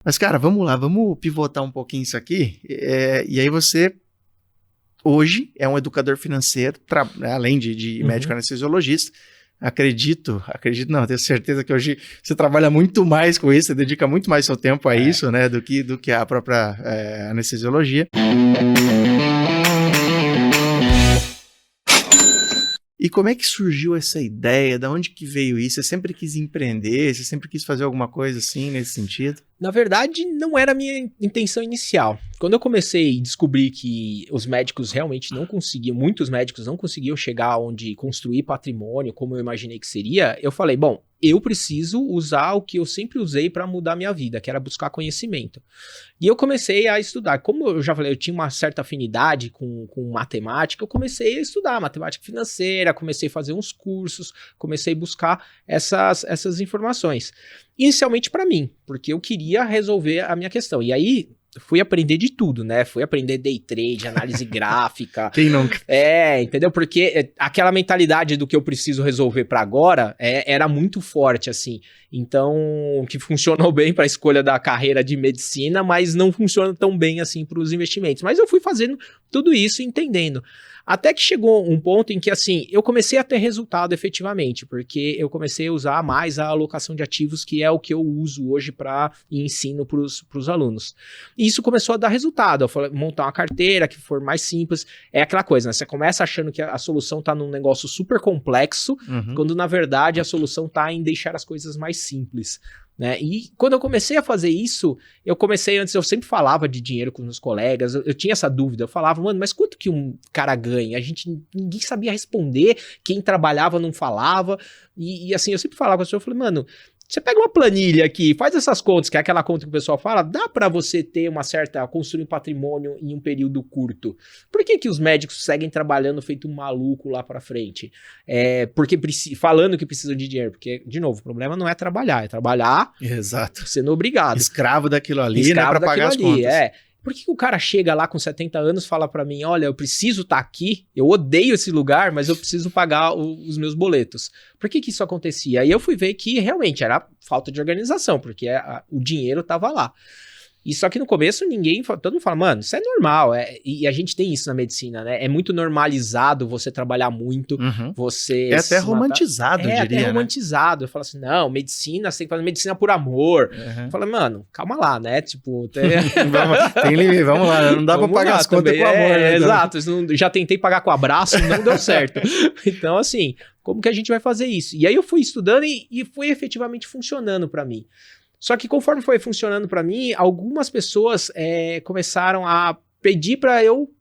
Mas, cara, vamos lá, vamos pivotar um pouquinho isso aqui. E aí você, hoje, é um educador financeiro, além de médico anestesiologista. Acredito não, tenho certeza que hoje você trabalha muito mais com isso, você dedica muito mais seu tempo a isso, né, do que a própria anestesiologia. E como é que surgiu essa ideia? Da onde que veio isso? Você sempre quis empreender? Você sempre quis fazer alguma coisa assim, nesse sentido? Na verdade, não era a minha intenção inicial. Quando eu comecei a descobrir que os médicos realmente não conseguiam, muitos médicos não conseguiam chegar onde construir patrimônio, como eu imaginei que seria, eu falei, bom, eu preciso usar o que eu sempre usei para mudar minha vida, que era buscar conhecimento. E eu comecei a estudar. Como eu já falei, eu tinha uma certa afinidade com matemática, eu comecei a estudar matemática financeira, comecei a fazer uns cursos, comecei a buscar essas informações. Inicialmente para mim, porque eu queria resolver a minha questão. E aí, fui aprender de tudo, né? Fui aprender day trade, análise gráfica. Quem nunca? Entendeu? Porque aquela mentalidade do que eu preciso resolver para agora era muito forte, assim. Então, que funcionou bem para a escolha da carreira de medicina, mas não funciona tão bem assim para os investimentos. Mas eu fui fazendo tudo isso, entendendo. Até que chegou um ponto em que, assim, eu comecei a ter resultado efetivamente, porque eu comecei a usar mais a alocação de ativos, que é o que eu uso hoje para ensino para os alunos. E isso começou a dar resultado. Eu falei, montar uma carteira que for mais simples. É aquela coisa, né? Você começa achando que a solução está num negócio super complexo, quando na verdade a solução está em deixar as coisas mais simples. Né? E quando eu comecei a fazer isso, antes eu sempre falava de dinheiro com os meus colegas, eu tinha essa dúvida, eu falava, mano, mas quanto que um cara ganha? Ninguém sabia responder, quem trabalhava não falava, e assim, eu sempre falava com a pessoa, eu falei, mano, você pega uma planilha aqui, faz essas contas, que é aquela conta que o pessoal fala, dá pra você ter construir um patrimônio em um período curto. Por que os médicos seguem trabalhando feito um maluco lá pra frente? Porque falando que precisam de dinheiro, porque, de novo, o problema não é trabalhar, Exato. Sendo obrigado. Escravo daquilo ali, né, pra pagar as contas. Por que o cara chega lá com 70 anos e fala pra mim, olha, eu preciso estar aqui, eu odeio esse lugar, mas eu preciso pagar os meus boletos. Por que isso acontecia? Aí eu fui ver que realmente era falta de organização, porque o dinheiro estava lá. E só que no começo todo mundo fala, mano, isso é normal, e a gente tem isso na medicina, né? É muito normalizado você trabalhar muito, você... É até romantizado, eu diria, até romantizado. Eu falo assim, não, medicina, você tem que fazer medicina por amor. Eu falo, mano, calma lá, né? Tipo, vamos lá, não dá pra pagar as contas com amor, né? Exato, já tentei pagar com abraço, não deu certo. Então, assim, como que a gente vai fazer isso? E aí eu fui estudando e foi efetivamente funcionando pra mim. Só que conforme foi funcionando para mim, algumas pessoas começaram a pedir para eu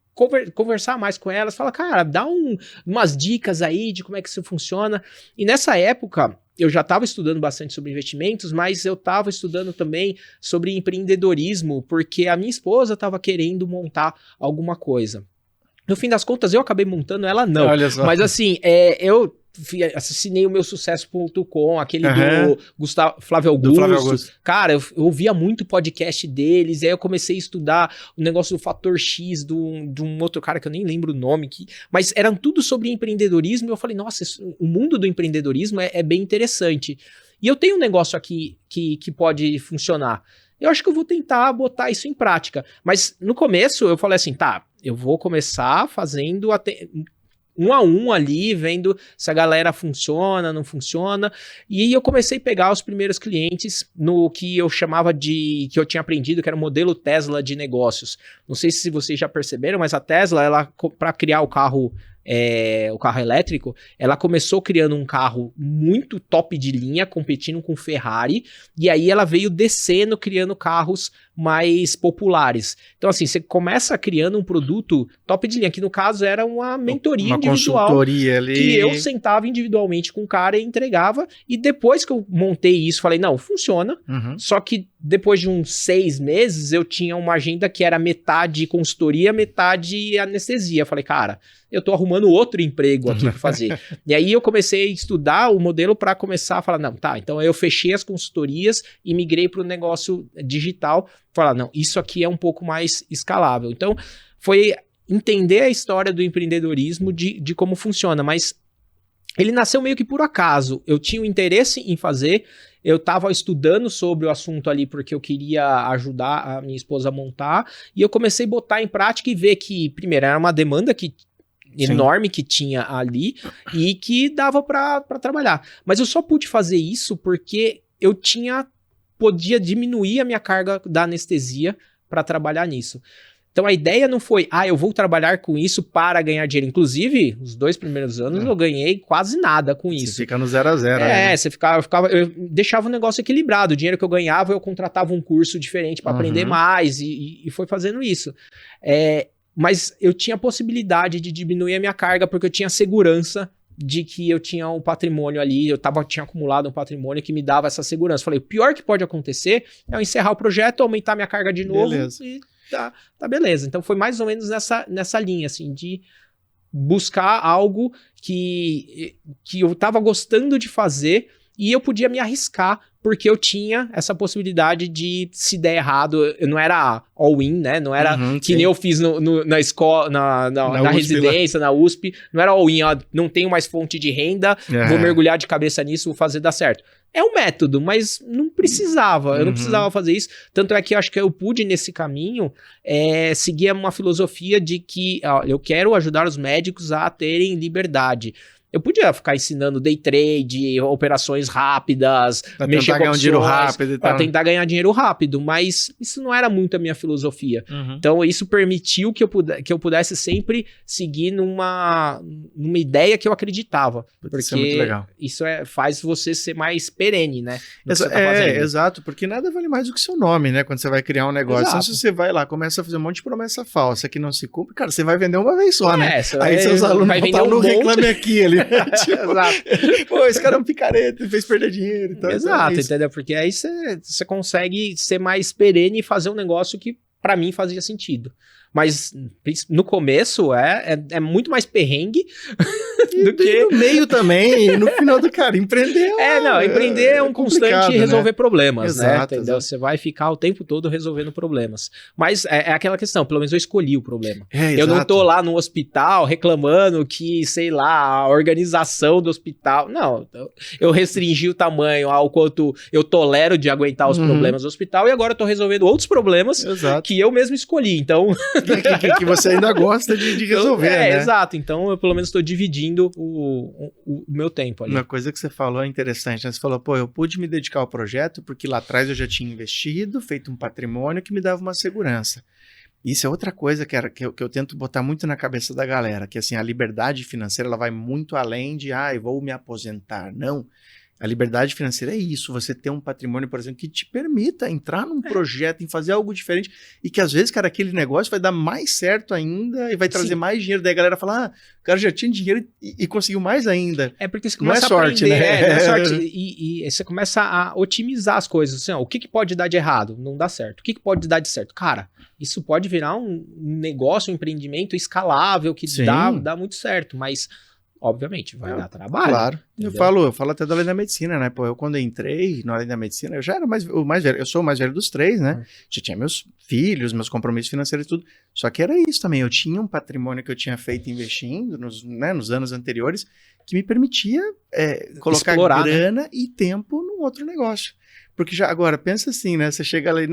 conversar mais com elas, falar, cara, dá umas dicas aí de como é que isso funciona. E nessa época, eu já estava estudando bastante sobre investimentos, mas eu estava estudando também sobre empreendedorismo, porque a minha esposa estava querendo montar alguma coisa. No fim das contas, eu acabei montando, ela não. Olha só. Mas assim, eu assinei o meu sucesso.com, aquele do Flávio Augusto. Cara, eu ouvia muito podcast deles, aí eu comecei a estudar o negócio do fator X de um outro cara que eu nem lembro o nome, mas eram tudo sobre empreendedorismo, e eu falei, nossa, o mundo do empreendedorismo é bem interessante. E eu tenho um negócio aqui que pode funcionar. Eu acho que eu vou tentar botar isso em prática. Mas no começo eu falei assim, tá, eu vou começar fazendo um a um ali, vendo se a galera funciona, não funciona. E aí eu comecei a pegar os primeiros clientes no que eu chamava que eu tinha aprendido, que era o modelo Tesla de negócios. Não sei se vocês já perceberam, mas a Tesla, para criar o carro elétrico, ela começou criando um carro muito top de linha, competindo com Ferrari, e aí ela veio descendo, criando carros mais populares. Então, assim, você começa criando um produto top de linha, que no caso era uma mentoria individual, consultoria ali, que eu sentava individualmente com o cara e entregava, e depois que eu montei isso, falei, não, funciona, só que depois de uns 6 meses, eu tinha uma agenda que era metade consultoria, metade anestesia. Eu falei, cara, eu tô arrumando outro emprego aqui pra fazer. E aí eu comecei a estudar o modelo para começar a falar, não, tá, então eu fechei as consultorias e migrei para o negócio digital, falar, não, isso aqui é um pouco mais escalável. Então, foi entender a história do empreendedorismo, de como funciona, mas ele nasceu meio que por acaso. Eu tinha um interesse em fazer, eu estava estudando sobre o assunto ali porque eu queria ajudar a minha esposa a montar, e eu comecei a botar em prática e ver que, primeiro, era uma demanda enorme que tinha ali e que dava para trabalhar. Mas eu só pude fazer isso porque eu podia diminuir a minha carga da anestesia para trabalhar nisso. Então a ideia não foi, eu vou trabalhar com isso para ganhar dinheiro. Inclusive, os 2 primeiros anos eu ganhei quase nada com isso. Você fica no 0 a 0. Né? Eu deixava o negócio equilibrado. O dinheiro que eu ganhava, eu contratava um curso diferente para aprender mais e foi fazendo isso. Mas eu tinha a possibilidade de diminuir a minha carga porque eu tinha segurança de que eu tinha um patrimônio ali, tinha acumulado um patrimônio que me dava essa segurança. Falei, o pior que pode acontecer é eu encerrar o projeto, aumentar minha carga de novo e tá beleza. Então foi mais ou menos nessa linha, assim, de buscar algo que eu tava gostando de fazer e eu podia me arriscar, porque eu tinha essa possibilidade de, se der errado, eu não era all-in, né? Não era que nem eu fiz na escola, na residência, na USP. Não era all-in, não tenho mais fonte de renda, vou mergulhar de cabeça nisso, vou fazer dar certo. É um método, mas não precisava, eu não precisava fazer isso. Tanto é que eu acho que eu pude, nesse caminho, seguir uma filosofia de que eu quero ajudar os médicos a terem liberdade. Eu podia ficar ensinando day trade, operações rápidas, mexer com opções, para tentar ganhar dinheiro rápido, mas isso não era muito a minha filosofia. Então isso permitiu que eu pudesse sempre seguir numa ideia que eu acreditava. Porque isso é muito legal. Isso faz você ser mais perene, né? Exato, porque nada vale mais do que seu nome, né? Quando você vai criar um negócio. Então, se você vai lá, começa a fazer um monte de promessa falsa que não se cumpre, cara, você vai vender uma vez só, né? Aí seus alunos vão falar, não reclame aqui, ali. Exato. Pô, esse cara é um picareta, fez perder dinheiro. Então, exato, entendeu? Porque aí você consegue ser mais perene e fazer um negócio que pra mim fazia sentido. Mas no começo é muito mais perrengue do que... no meio também, e no final do cara, empreender... empreender é um constante resolver problemas, exato, né? Entendeu? Você vai ficar o tempo todo resolvendo problemas. Mas é aquela questão, pelo menos eu escolhi o problema. Eu não tô lá no hospital reclamando que, sei lá, a organização do hospital... Não, eu restringi o tamanho ao quanto eu tolero de aguentar os problemas do hospital e agora eu tô resolvendo outros problemas que eu mesmo escolhi, então... que você ainda gosta de resolver, né? Exato. Então, eu pelo menos estou dividindo o meu tempo ali. Uma coisa que você falou é interessante, né? Você falou, eu pude me dedicar ao projeto porque lá atrás eu já tinha investido, feito um patrimônio que me dava uma segurança. Isso é outra coisa que eu tento botar muito na cabeça da galera, que assim, a liberdade financeira ela vai muito além de, eu vou me aposentar. Não. A liberdade financeira é isso, você ter um patrimônio, por exemplo, que te permita entrar num projeto, em fazer algo diferente, e que às vezes, cara, aquele negócio vai dar mais certo ainda e vai trazer mais dinheiro. Daí a galera fala, o cara já tinha dinheiro e conseguiu mais ainda. É porque você começa a aprender, né? Não é sorte. E você começa a otimizar as coisas. Assim, o que pode dar de errado? Não dá certo. O que pode dar de certo? Cara, isso pode virar um negócio, um empreendimento escalável que dá muito certo, mas... Obviamente, vai dar trabalho. Claro. Eu falo até da lei da medicina, né? Eu quando entrei na lei da medicina, eu já era o mais velho. Eu sou o mais velho dos 3, né? Já tinha meus filhos, meus compromissos financeiros e tudo. Só que era isso também. Eu tinha um patrimônio que eu tinha feito investindo nos anos anteriores que me permitia colocar grana e tempo num outro negócio. Porque agora, pensa assim, né? Você chega ali,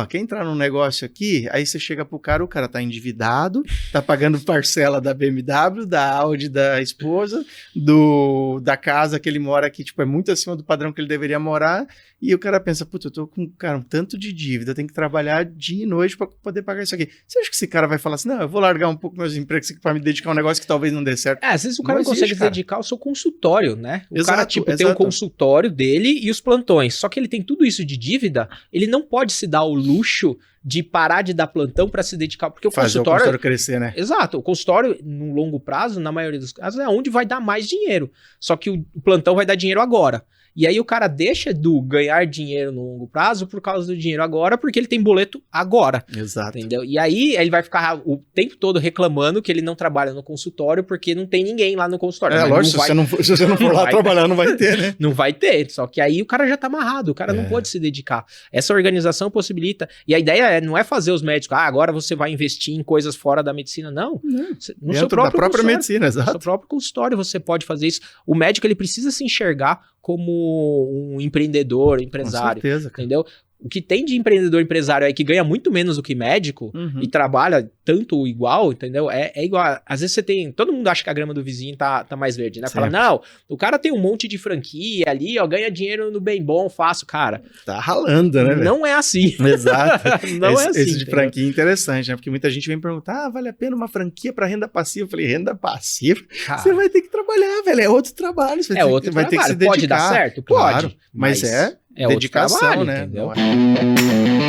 quer entrar num negócio aqui, aí você chega pro cara, o cara tá endividado, tá pagando parcela da BMW, da Audi, da esposa, da casa que ele mora aqui, é muito acima do padrão que ele deveria morar, e o cara pensa, eu tô com, um tanto de dívida, eu tenho que trabalhar dia e noite pra poder pagar isso aqui. Você acha que esse cara vai falar assim, eu vou largar um pouco meus empregos pra me dedicar a um negócio que talvez não dê certo? Às vezes o cara não consegue se dedicar ao seu consultório, né? O cara, tem um consultório dele e os plantões, só que ele tem tudo isso de dívida, ele não pode se dar o luxo de parar de dar plantão para se dedicar, porque o consultório crescer, né? Exato, o consultório no longo prazo, na maioria dos casos, é onde vai dar mais dinheiro, só que o plantão vai dar dinheiro agora. E aí o cara deixa do ganhar dinheiro no longo prazo por causa do dinheiro agora, porque ele tem boleto agora. Exato. Entendeu? E aí ele vai ficar o tempo todo reclamando que ele não trabalha no consultório porque não tem ninguém lá no consultório. Lógico, se você não for lá trabalhar, não vai ter, né? Não vai ter, só que aí o cara já tá amarrado, o cara não pode se dedicar. Essa organização possibilita, e a ideia não é fazer os médicos, agora você vai investir em coisas fora da medicina, não. No seu próprio medicina, exato. No seu próprio consultório você pode fazer isso. O médico, ele precisa se enxergar como um empreendedor, Com empresário, certeza, cara. entendeu? O que tem de empreendedor empresário aí que ganha muito menos do que médico Uhum. e trabalha tanto igual, entendeu? É igual. Às vezes você tem. Todo mundo acha que a grama do vizinho tá mais verde, né? Fala, Sempre. não, o cara tem um monte de franquia ali, ó, ganha dinheiro no bem bom, fácil. Cara, Tá ralando, né, velho? não é assim. Exato. Não é assim. Esse de entendeu? franquia é interessante, né? Porque muita gente vem perguntar, vale a pena uma franquia para renda passiva? Eu falei, renda passiva? Cara, Você vai ter que trabalhar, velho. É outro trabalho. Você é outro vai ter que se trabalho. dedicar. Pode dar certo? Claro, Pode. mas é outro dedicação, trabalho, né? entendeu? Não é-